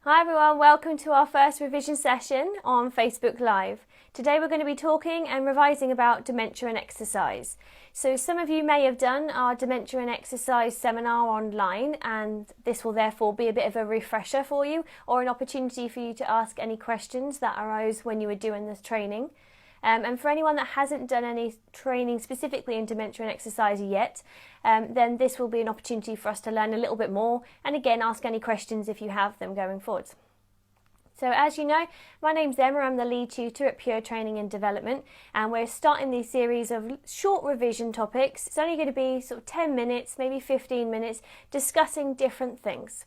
Hi everyone, welcome to our first revision session on Facebook Live. Today we're going to be talking and revising about dementia and exercise. So some of you may have done our dementia and exercise seminar online, and this will therefore be a bit of a refresher for you or an opportunity for you to ask any questions that arose when you were doing this training. And for anyone that hasn't done any training specifically in dementia and exercise yet, then this will be an opportunity for us to learn a little bit more and again ask any questions if you have them going forwards. So as you know, my name's Emma, I'm the lead tutor at Pure Training and Development, and we're starting these series of short revision topics. It's only going to be sort of 10 minutes, maybe 15 minutes, discussing different things.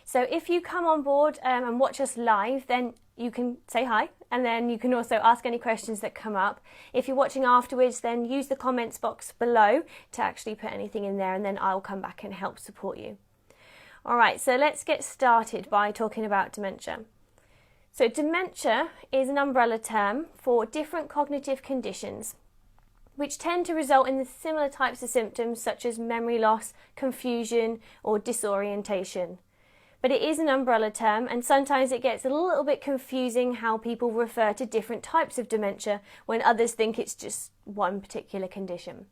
So if you come on board and watch us live, then you can say hi, and then you can also ask any questions that come up. If you're watching afterwards, then use the comments box below to actually put anything in there, and then I'll come back and help support you. All right, so let's get started by talking about dementia. So dementia is an umbrella term for different cognitive conditions which tend to result in the similar types of symptoms such as memory loss, confusion, or disorientation. But it is an umbrella term, and sometimes it gets a little bit confusing how people refer to different types of dementia when others think it's just one particular condition.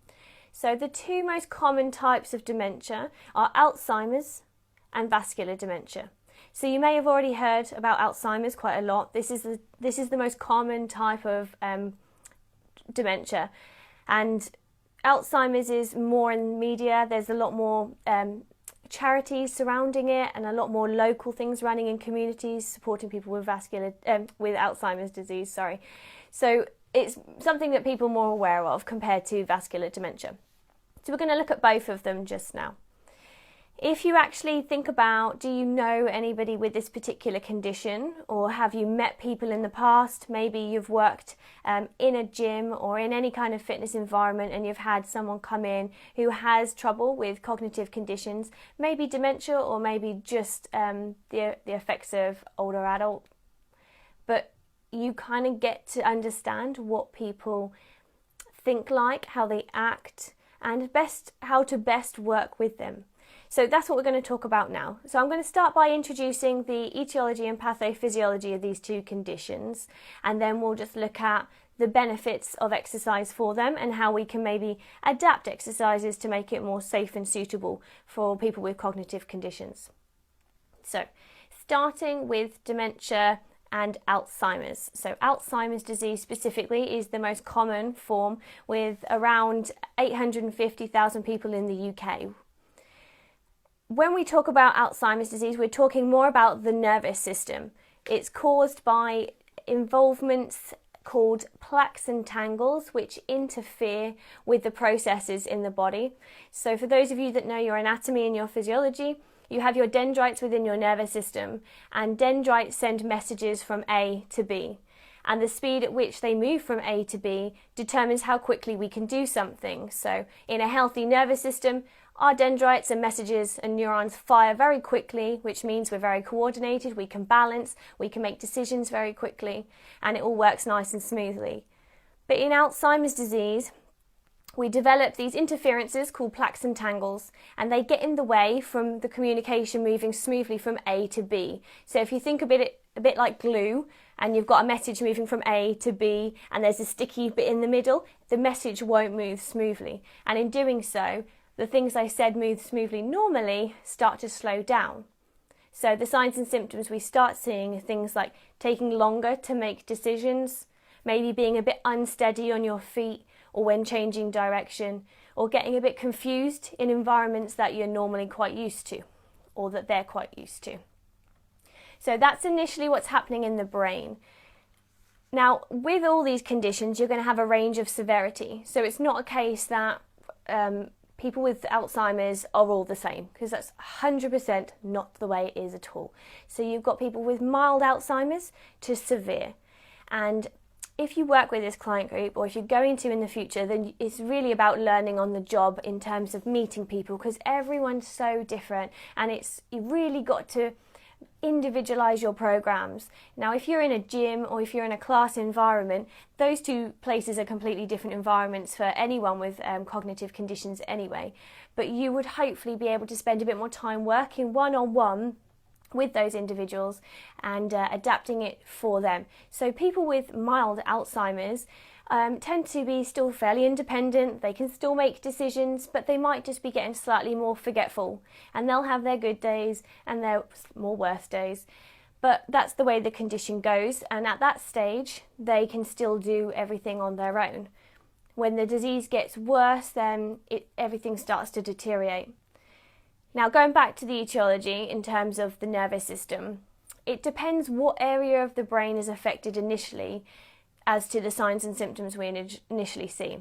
So the two most common types of dementia are Alzheimer's and vascular dementia. So you may have already heard about Alzheimer's quite a lot. This is the most common type of dementia, and Alzheimer's is more in the media. There's a lot more charities surrounding it, and a lot more local things running in communities supporting people with with Alzheimer's disease. So it's something that people are more aware of compared to vascular dementia. So we're going to look at both of them just now. If you actually think about, do you know anybody with this particular condition, or have you met people in the past? Maybe you've worked in a gym or in any kind of fitness environment and you've had someone come in who has trouble with cognitive conditions, maybe dementia or maybe just the effects of older adult. But you kind of get to understand what people think like, how they act, and how to best work with them. So that's what we're going to talk about now. So I'm going to start by introducing the etiology and pathophysiology of these two conditions, and then we'll just look at the benefits of exercise for them and how we can maybe adapt exercises to make it more safe and suitable for people with cognitive conditions. So starting with dementia and Alzheimer's. So Alzheimer's disease specifically is the most common form, with around 850,000 people in the UK. When we talk about Alzheimer's disease, we're talking more about the nervous system. It's caused by involvements called plaques and tangles, which interfere with the processes in the body. So for those of you that know your anatomy and your physiology, you have your dendrites within your nervous system, and dendrites send messages from A to B. And the speed at which they move from A to B determines how quickly we can do something. So in a healthy nervous system, our dendrites and messages and neurons fire very quickly, which means we're very coordinated, we can balance, we can make decisions very quickly, and it all works nice and smoothly. But in Alzheimer's disease, we develop these interferences called plaques and tangles, and they get in the way from the communication moving smoothly from A to B. So if you think a bit like glue, and you've got a message moving from A to B, and there's a sticky bit in the middle, the message won't move smoothly. And in doing so, the things I said move smoothly normally start to slow down. So the signs and symptoms we start seeing are things like taking longer to make decisions, maybe being a bit unsteady on your feet or when changing direction, or getting a bit confused in environments that you're normally quite used to, or that they're quite used to. So that's initially what's happening in the brain. Now, with all these conditions, you're going to have a range of severity. So it's not a case that people with Alzheimer's are all the same, because that's 100% not the way it is at all. So you've got people with mild Alzheimer's to severe. And if you work with this client group, or if you're going to in the future, then it's really about learning on the job in terms of meeting people, because everyone's so different, and you really got to individualize your programs. Now, if you're in a gym or if you're in a class environment, those two places are completely different environments for anyone with cognitive conditions anyway. But you would hopefully be able to spend a bit more time working one-on-one with those individuals and adapting it for them. So people with mild Alzheimer's tend to be still fairly independent. They can still make decisions, but they might just be getting slightly more forgetful, and they'll have their good days and their more worse days. But that's the way the condition goes, and at that stage they can still do everything on their own. When the disease gets worse, then everything starts to deteriorate. Now, going back to the etiology in terms of the nervous system, it depends what area of the brain is affected initially as to the signs and symptoms we initially see.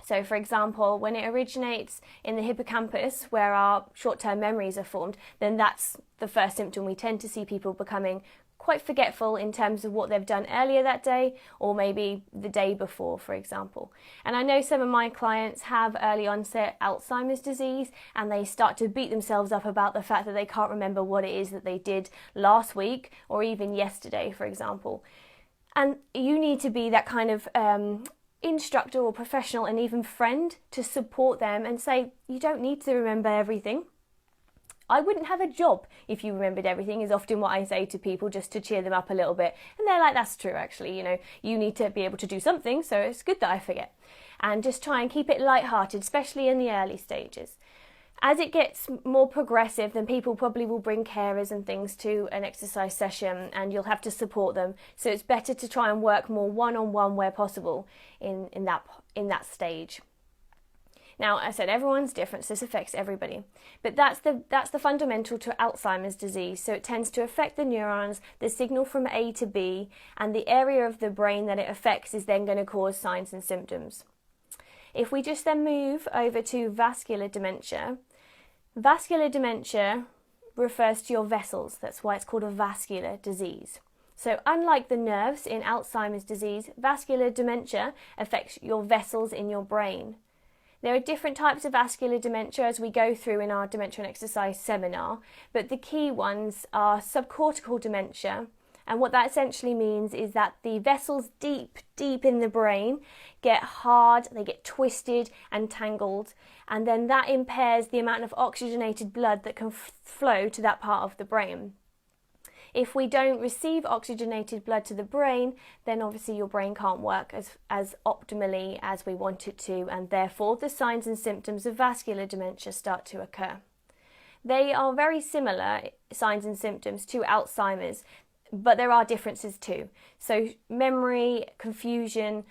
So, for example, when it originates in the hippocampus, where our short-term memories are formed, then that's the first symptom. We tend to see people becoming quite forgetful in terms of what they've done earlier that day, or maybe the day before, for example. And I know some of my clients have early onset Alzheimer's disease, and they start to beat themselves up about the fact that they can't remember what it is that they did last week or even yesterday, for example. And you need to be that kind of instructor or professional and even friend to support them and say, you don't need to remember everything. I wouldn't have a job if you remembered everything, is often what I say to people, just to cheer them up a little bit. And they're like, that's true, actually. You need to be able to do something, so it's good that I forget. And just try and keep it lighthearted, especially in the early stages. As it gets more progressive, then people probably will bring carers and things to an exercise session, and you'll have to support them. So it's better to try and work more one-on-one where possible in that stage. Now, I said everyone's different, so this affects everybody. But that's the fundamental to Alzheimer's disease. So it tends to affect the neurons, the signal from A to B, and the area of the brain that it affects is then going to cause signs and symptoms. If we just then move over to vascular dementia refers to your vessels. That's why it's called a vascular disease. So unlike the nerves in Alzheimer's disease, vascular dementia affects your vessels in your brain. There are different types of vascular dementia as we go through in our Dementia and Exercise seminar, but the key ones are subcortical dementia, and what that essentially means is that the vessels deep in the brain get hard, they get twisted and tangled, and then that impairs the amount of oxygenated blood that can flow to that part of the brain. If we don't receive oxygenated blood to the brain, then obviously your brain can't work as optimally as we want it to, and therefore the signs and symptoms of vascular dementia start to occur. They are very similar signs and symptoms to Alzheimer's, but there are differences too. So memory, confusion,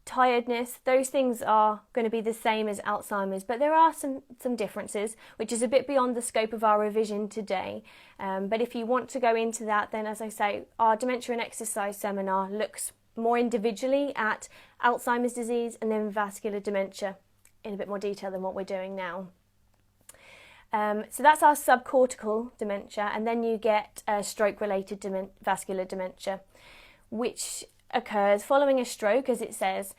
tiredness, those things are going to be the same as Alzheimer's, but there are some differences, which is a bit beyond the scope of our revision today. But if you want to go into that, then as I say, our Dementia and Exercise seminar looks more individually at Alzheimer's disease and then vascular dementia in a bit more detail than what we're doing now. So that's our subcortical dementia, and then you get stroke-related vascular dementia, which occurs following a stroke, as it says.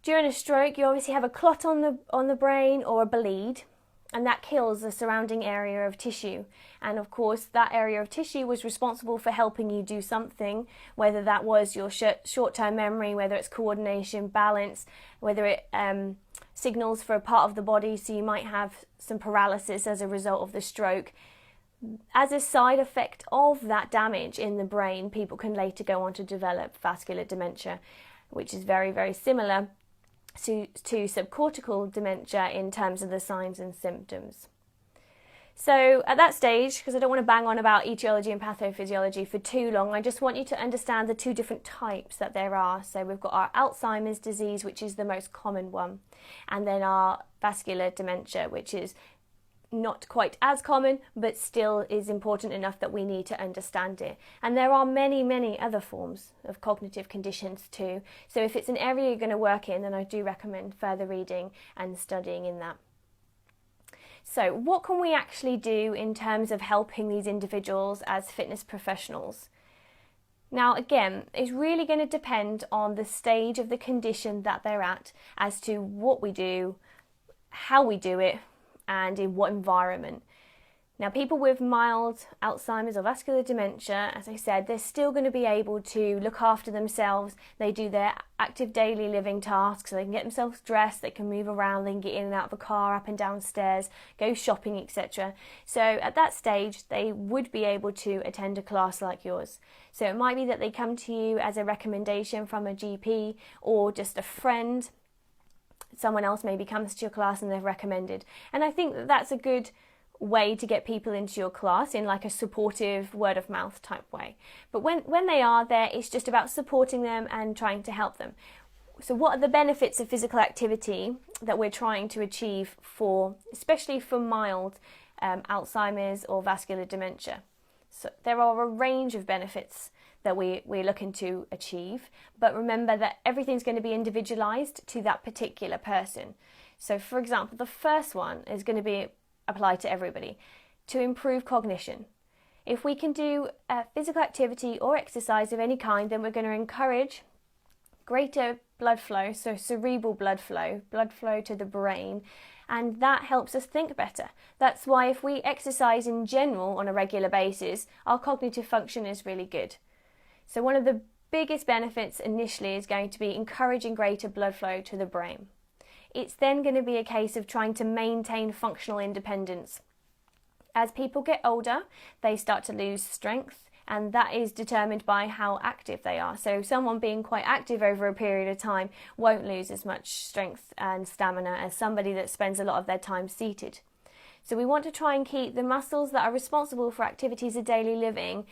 During a stroke, you obviously have a clot on the brain or a bleed, and that kills the surrounding area of tissue. And of course, that area of tissue was responsible for helping you do something, whether that was your short-term memory, whether it's coordination, balance, whether it signals for a part of the body, so you might have some paralysis as a result of the stroke. As a side effect of that damage in the brain, people can later go on to develop vascular dementia, which is very, very similar to subcortical dementia in terms of the signs and symptoms. So at that stage, because I don't want to bang on about etiology and pathophysiology for too long, I just want you to understand the two different types that there are. So we've got our Alzheimer's disease, which is the most common one, and then our vascular dementia, which is not quite as common, but still is important enough that we need to understand it. And there are many, many other forms of cognitive conditions too. So if it's an area you're going to work in, then I do recommend further reading and studying in that. So what can we actually do in terms of helping these individuals as fitness professionals? Now, again, it's really going to depend on the stage of the condition that they're at as to what we do, how we do it, and in what environment. Now, people with mild Alzheimer's or vascular dementia, as I said, they're still going to be able to look after themselves. They do their active daily living tasks, so they can get themselves dressed, they can move around, they can get in and out of a car, up and down stairs, go shopping, etc. So at that stage, they would be able to attend a class like yours. So it might be that they come to you as a recommendation from a GP or just a friend. Someone else maybe comes to your class and they've recommended. And I think that that's a good way to get people into your class in like a supportive word of mouth type way. But when they are there, it's just about supporting them and trying to help them. So what are the benefits of physical activity that we're trying to achieve for, especially for mild Alzheimer's or vascular dementia? So there are a range of benefits that we're looking to achieve, but remember that everything's going to be individualized to that particular person. So for example, the first one is going to be applied to everybody, to improve cognition. If we can do physical activity or exercise of any kind, then we're going to encourage greater blood flow, so cerebral blood flow to the brain, and that helps us think better. That's why if we exercise in general on a regular basis, our cognitive function is really good. So one of the biggest benefits initially is going to be encouraging greater blood flow to the brain. It's then going to be a case of trying to maintain functional independence. As people get older, they start to lose strength, and that is determined by how active they are. So someone being quite active over a period of time won't lose as much strength and stamina as somebody that spends a lot of their time seated. So we want to try and keep the muscles that are responsible for activities of daily living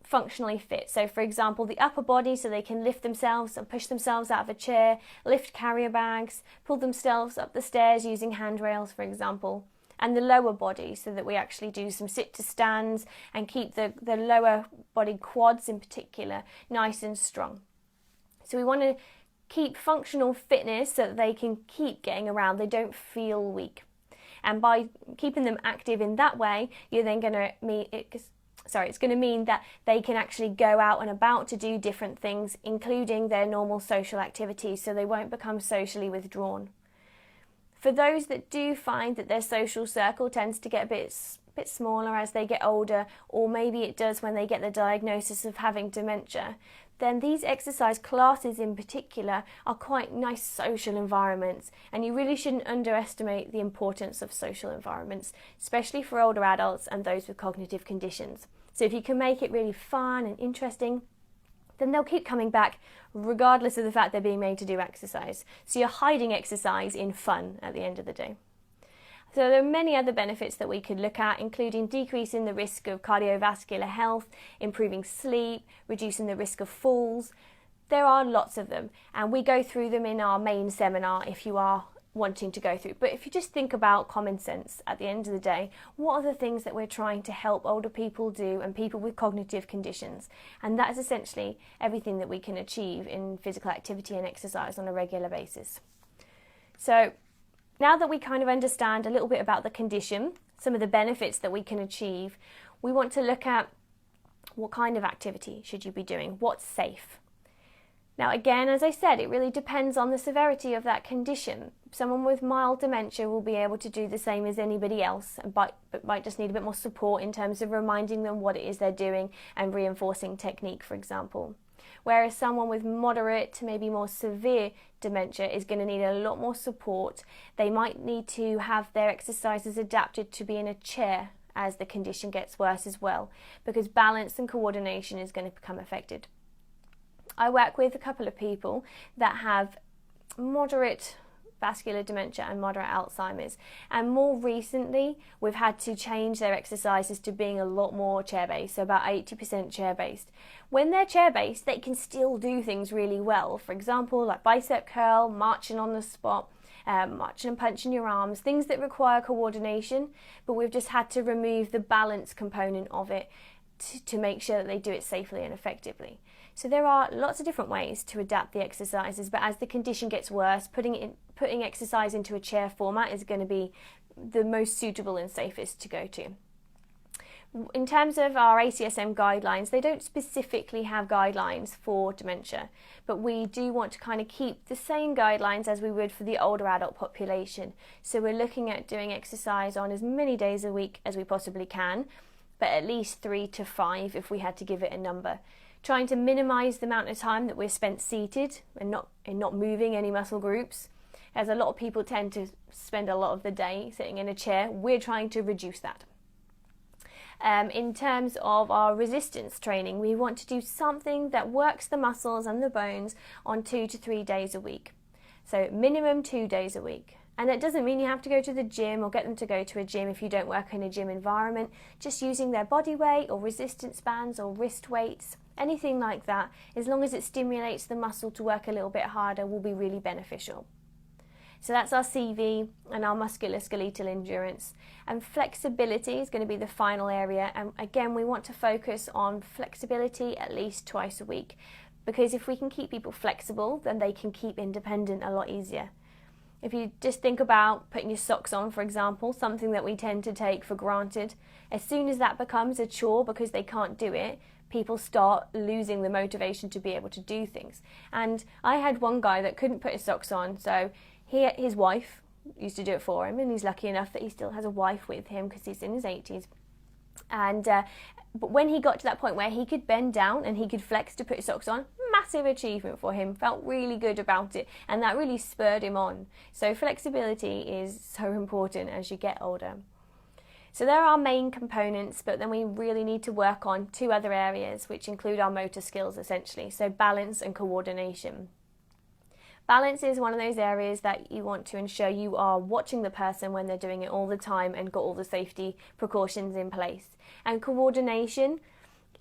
functionally fit. So for example, the upper body, so they can lift themselves and push themselves out of a chair, lift carrier bags, pull themselves up the stairs using handrails, for example. And the lower body, so that we actually do some sit to stands and keep the lower body quads in particular nice and strong. So we want to keep functional fitness so that they can keep getting around, they don't feel weak. And by keeping them active in that way, you're then going to it's going to mean that they can actually go out and about to do different things, including their normal social activities, so they won't become socially withdrawn. For those that do find that their social circle tends to get a bit smaller as they get older, or maybe it does when they get the diagnosis of having dementia, then these exercise classes in particular are quite nice social environments, and you really shouldn't underestimate the importance of social environments, especially for older adults and those with cognitive conditions. So if you can make it really fun and interesting, then they'll keep coming back regardless of the fact they're being made to do exercise. So you're hiding exercise in fun at the end of the day. So there are many other benefits that we could look at, including decreasing the risk of cardiovascular health, improving sleep, reducing the risk of falls. There are lots of them, and we go through them in our main seminar if you are wanting to go through. But if you just think about common sense at the end of the day, what are the things that we're trying to help older people do and people with cognitive conditions? And that is essentially everything that we can achieve in physical activity and exercise on a regular basis. So now that we kind of understand a little bit about the condition, some of the benefits that we can achieve, we want to look at what kind of activity should you be doing, what's safe. Now again, as I said, it really depends on the severity of that condition. Someone with mild dementia will be able to do the same as anybody else, but might just need a bit more support in terms of reminding them what it is they're doing and reinforcing technique, for example. Whereas someone with moderate to maybe more severe dementia is going to need a lot more support. They might need to have their exercises adapted to be in a chair as the condition gets worse as well, because balance and coordination is going to become affected. I work with a couple of people that have moderate vascular dementia and moderate Alzheimer's, and more recently we've had to change their exercises to being a lot more chair-based, so about 80% chair-based. When they're chair-based, they can still do things really well, for example like bicep curl, marching on the spot, marching and punching your arms, things that require coordination, but we've just had to remove the balance component of it to make sure that they do it safely and effectively. So there are lots of different ways to adapt the exercises, but as the condition gets worse, putting exercise into a chair format is going to be the most suitable and safest to go to. In terms of our ACSM guidelines, they don't specifically have guidelines for dementia, but we do want to kind of keep the same guidelines as we would for the older adult population. So we're looking at doing exercise on as many days a week as we possibly can, but at least 3 to 5 if we had to give it a number. Trying to minimise the amount of time that we're spent seated and not moving any muscle groups, as a lot of people tend to spend a lot of the day sitting in a chair. We're trying to reduce that. In terms of our resistance training, we want to do something that works the muscles and the bones on 2 to 3 days a week. So minimum 2 days a week. And that doesn't mean you have to go to the gym or get them to go to a gym if you don't work in a gym environment. Just using their body weight or resistance bands or wrist weights, anything like that, as long as it stimulates the muscle to work a little bit harder, will be really beneficial. So that's our CV and our musculoskeletal endurance. And flexibility is going to be the final area. And again, we want to focus on flexibility at least twice a week, because if we can keep people flexible, then they can keep independent a lot easier. If you just think about putting your socks on, for example, something that we tend to take for granted, as soon as that becomes a chore because they can't do it, people start losing the motivation to be able to do things. And I had one guy that couldn't put his socks on, so his wife used to do it for him, and he's lucky enough that he still has a wife with him because he's in his 80s. And but when he got to that point where he could bend down and he could flex to put his socks on, massive achievement for him, felt really good about it, and that really spurred him on. So flexibility is so important as you get older. So there are our main components, but then we really need to work on 2 other areas, which include our motor skills essentially, so balance and coordination. Balance is one of those areas that you want to ensure you are watching the person when they're doing it all the time and got all the safety precautions in place. And coordination,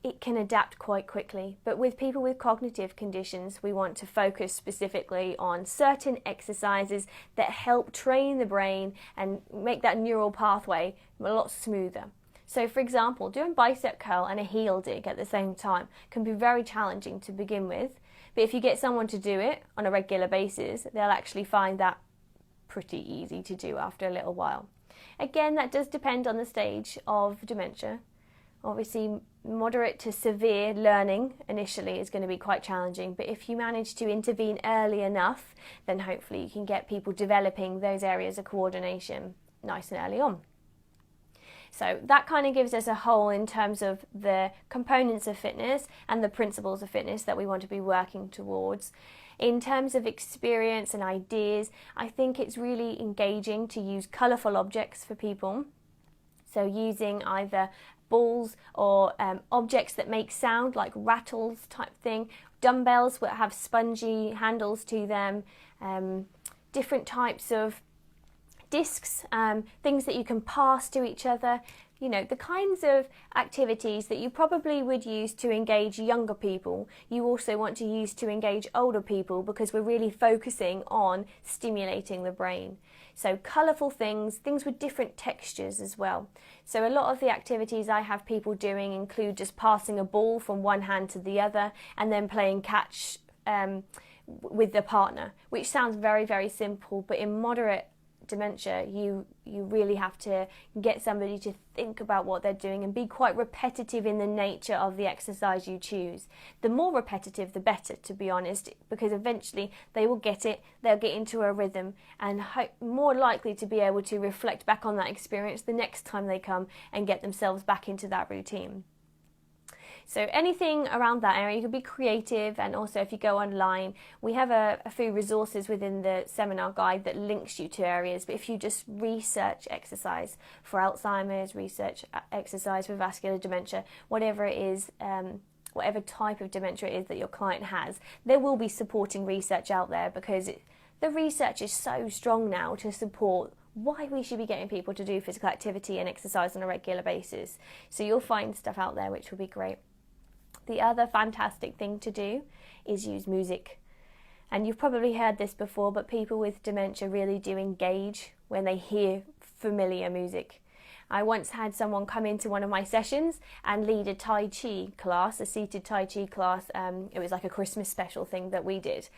it can adapt quite quickly. But with people with cognitive conditions, we want to focus specifically on certain exercises that help train the brain and make that neural pathway a lot smoother. So for example, doing bicep curl and a heel dig at the same time can be very challenging to begin with. But if you get someone to do it on a regular basis, they'll actually find that pretty easy to do after a little while. Again, that does depend on the stage of dementia. Obviously, moderate to severe learning initially is going to be quite challenging, but if you manage to intervene early enough, then hopefully you can get people developing those areas of coordination nice and early on. So that kind of gives us a whole in terms of the components of fitness and the principles of fitness that we want to be working towards. In terms of experience and ideas, I think it's really engaging to use colourful objects for people. So using either balls or objects that make sound, like rattles type thing, dumbbells that have spongy handles to them, different types of discs, things that you can pass to each other, you know, the kinds of activities that you probably would use to engage younger people, you also want to use to engage older people, because we're really focusing on stimulating the brain. So colourful things with different textures as well. So a lot of the activities I have people doing include just passing a ball from one hand to the other and then playing catch with the partner, which sounds very, very simple, but in moderate dementia, you really have to get somebody to think about what they're doing and be quite repetitive in the nature of the exercise you choose. The more repetitive, the better, to be honest, because eventually they will get it, they'll get into a rhythm and more likely to be able to reflect back on that experience the next time they come and get themselves back into that routine. So anything around that area, you can be creative, and also if you go online, we have a few resources within the seminar guide that links you to areas, but if you just research exercise for Alzheimer's, research exercise for vascular dementia, whatever it is, whatever type of dementia it is that your client has, there will be supporting research out there, because the research is so strong now to support why we should be getting people to do physical activity and exercise on a regular basis. So you'll find stuff out there which will be great. The other fantastic thing to do is use music. And you've probably heard this before, but people with dementia really do engage when they hear familiar music. I once had someone come into one of my sessions and lead a Tai Chi class, a seated Tai Chi class. It was like a Christmas special thing that we did.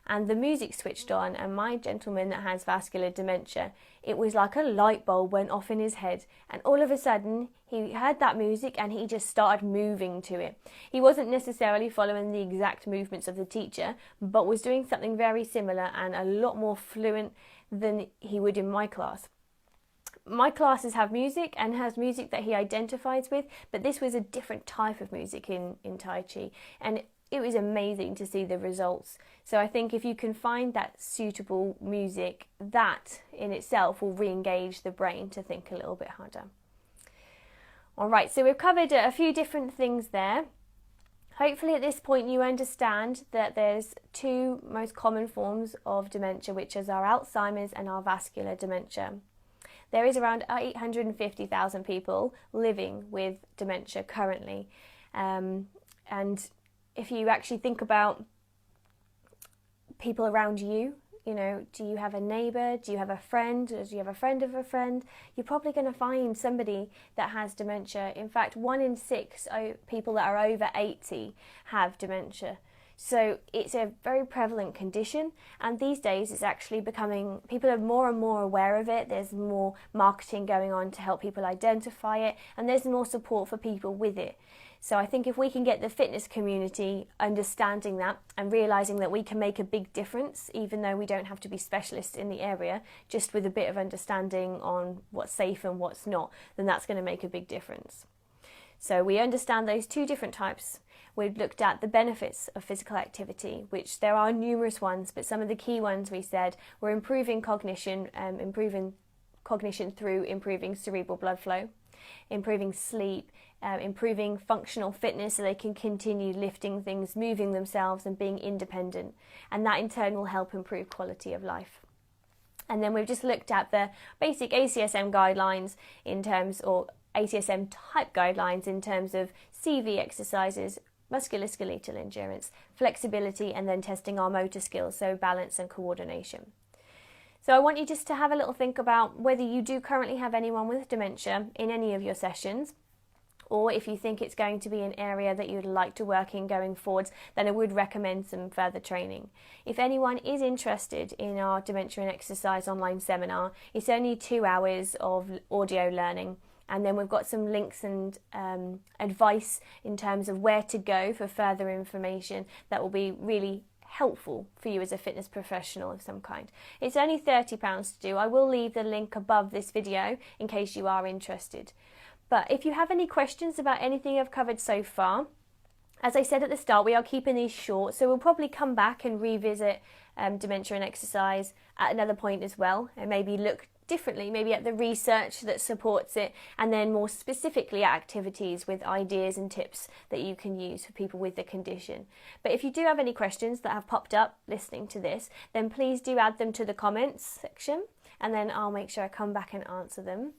and the music switched on, and my gentleman that has vascular dementia, it was like a light bulb went off in his head, and all of a sudden he heard that music and he just started moving to it. He wasn't necessarily following the exact movements of the teacher, but was doing something very similar and a lot more fluent than he would in my class. My classes have music and has music that he identifies with, but this was a different type of music in Tai Chi, and it was amazing to see the results. So I think if you can find that suitable music, that in itself will re-engage the brain to think a little bit harder. Alright, so we've covered a few different things there. Hopefully at this point you understand that there's two most common forms of dementia, which is our Alzheimer's and our vascular dementia. There is around 850,000 people living with dementia currently. And if you actually think about people around you, you know, do you have a neighbour, do you have a friend, or do you have a friend of a friend? You're probably going to find somebody that has dementia. In fact, 1 in 6 people that are over 80 have dementia. So it's a very prevalent condition, and these days it's actually becoming, people are more and more aware of it. There's more marketing going on to help people identify it, and there's more support for people with it. So I think if we can get the fitness community understanding that and realising that we can make a big difference, even though we don't have to be specialists in the area, just with a bit of understanding on what's safe and what's not, then that's going to make a big difference. So we understand those two different types. We've looked at the benefits of physical activity, which there are numerous ones, but some of the key ones we said were improving cognition through improving cerebral blood flow, improving sleep, improving functional fitness so they can continue lifting things, moving themselves and being independent, and that in turn will help improve quality of life. And then we've just looked at the basic ACSM guidelines in terms, or ACSM type guidelines in terms of CV exercises, musculoskeletal endurance, flexibility, and then testing our motor skills, so balance and coordination. So I want you just to have a little think about whether you do currently have anyone with dementia in any of your sessions, or if you think it's going to be an area that you'd like to work in going forwards, then I would recommend some further training. If anyone is interested in our Dementia and Exercise online seminar, it's only 2 hours of audio learning. And then we've got some links and advice in terms of where to go for further information that will be really helpful for you as a fitness professional of some kind. It's only £30 to do. I will leave the link above this video in case you are interested. But if you have any questions about anything I've covered so far, as I said at the start, we are keeping these short, so we'll probably come back and revisit Dementia and Exercise at another point as well, and maybe look differently, maybe at the research that supports it, and then more specifically at activities with ideas and tips that you can use for people with the condition. But if you do have any questions that have popped up listening to this, then please do add them to the comments section, and then I'll make sure I come back and answer them.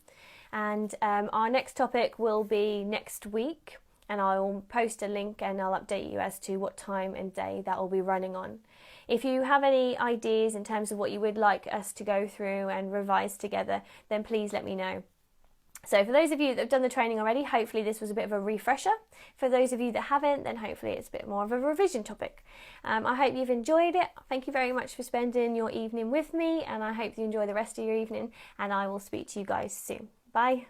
And our next topic will be next week, and I'll post a link and I'll update you as to what time and day that will be running on. If you have any ideas in terms of what you would like us to go through and revise together, then please let me know. So for those of you that have done the training already, hopefully this was a bit of a refresher. For those of you that haven't, then hopefully it's a bit more of a revision topic. I hope you've enjoyed it. Thank you very much for spending your evening with me, and I hope you enjoy the rest of your evening, and I will speak to you guys soon. Bye.